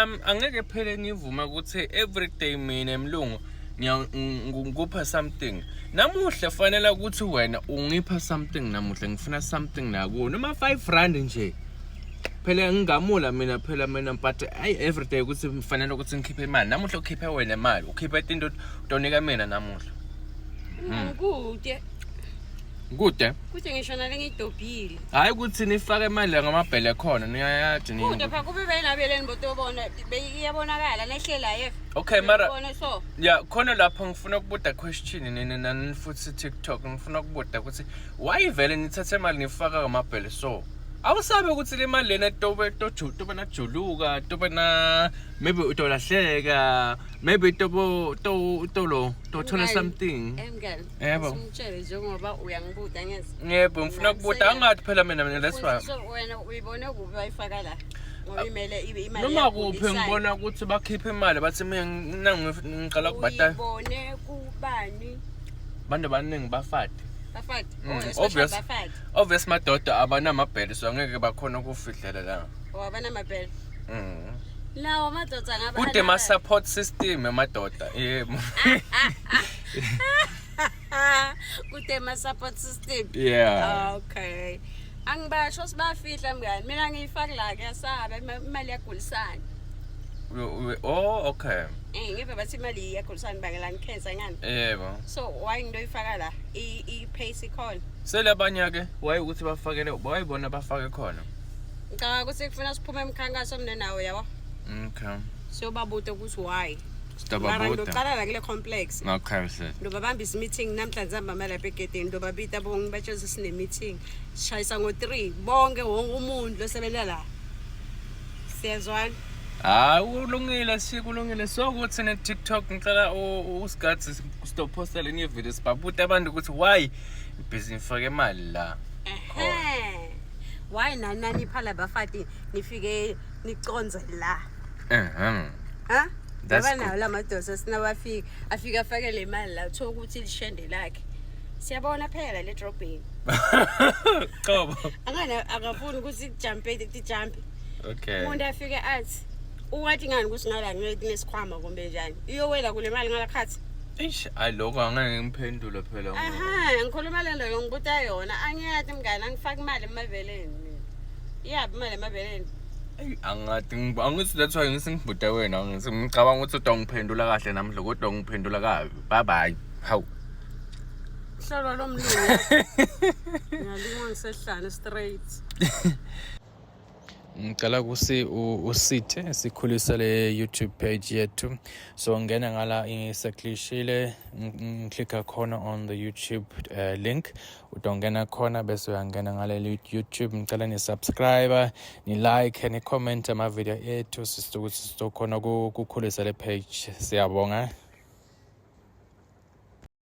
angeke phela ngivuma ukuthi every day mina emlungu ngikupha something. Namuhla fanele ukuthi wena ungipha something namuhla ngifuna something nakuwe. Noma 5 rand nje. Phela ngingamula mina but every day ukuthi kufanele ukuthi ngikhiphe imali. Namuhla ukhiphe wena imali, ukhiphe into utonika mina namuhla. Kude ngisho nale ngidobhile. Hayi ukuthi nifake imali ngamabhele khona niyayathi nini. Kude pha kube benabeleni botobona iyabonakala nehlela yef. Okay mara yeah khona lapho ngifuna ukubuda question nini futhi TikTok ngifuna ukubuda ukuthi why vele nithathe imali nifaka ngamabhele so awusabe ukuthi le mali lena tobe na juluka tobe na maybe utolahleka maybe to thola something yebo ngitshele njengoba uyangibuda ngeze yebo ngifuna ukubuda angathi phela mina that's why so wena uyibone kuphi bayifaka la ngoba imele ibe imali noma kuphi ngibona ukuthi bakhipha imali bathi mina ngiqala ukubhadala uyibone kubani bantu abaningi bafati obvious madoda abanamabhele so angeke bakhona ukufihlela la abanamabhele lawo madoda ngaba kude ma support system emadoda yebo kude ma support system yeah okay angibasho sibafihla mngani mina ngiyifaka la ke yasabe imali yagulisana oh okay ngibe bathi imali yagulisana bangela ngikhenza ngani yebo so why ngidoyifaka la I pace khona sele abanye ke why ukuthi bafakele wayibona bafake khona ngicabanga ukuthi kufuna siphume emkhankaso mina nawe yabo okay so babude ukuthi why sidababuda ngiqala la kule complex okay sir ndo babambisa meeting namhlanje hamba mala ebhegedeni ndo babita bonke batshela sine meeting shayisa ngo3 bonke wonke umuntu losebenza la siyazwana ulungile sikulungile so ukuthi ne TikTok ngicela usigathi stop postela nye video sibabuta abantu ukuthi why ibhizinisi ifake imali la why nani phala bafati nifike niconze la Dabana la madosa sinabafika afika afake le mali la uthola ukuthi lishende lakhe siyabona phela le dropping qobo akafuni ukuthi jump okay umuntu afike athi uwathi ngani ukuthi ngala nginesikhwama kumbe njani iyowela kule mali ngalakhathi lokho angeke ngimphendule phela ngikhuluma le nto ngibuta yona angiyathi mngani angifaka imali emabeleni iyabi imali emabeleni angithi that's why ngisingibhuda wena ngicabanga ukuthi udongiphendula kahle namhla kodwa ngiphendula kabi bye bye hawu hlolo lomlungu ngiyalingwa ngisehlane straight ngicela kusi usithe sikhulisa le YouTube page yethu so ngena ngala ngiseklishile ngiclicka khona on the YouTube link udongena khona bese uyangena ngale YouTube ngicela ni subscribe ni like ni comment ama video ethu sisithukuthi sitokhona ukukhulisa le page siyabonga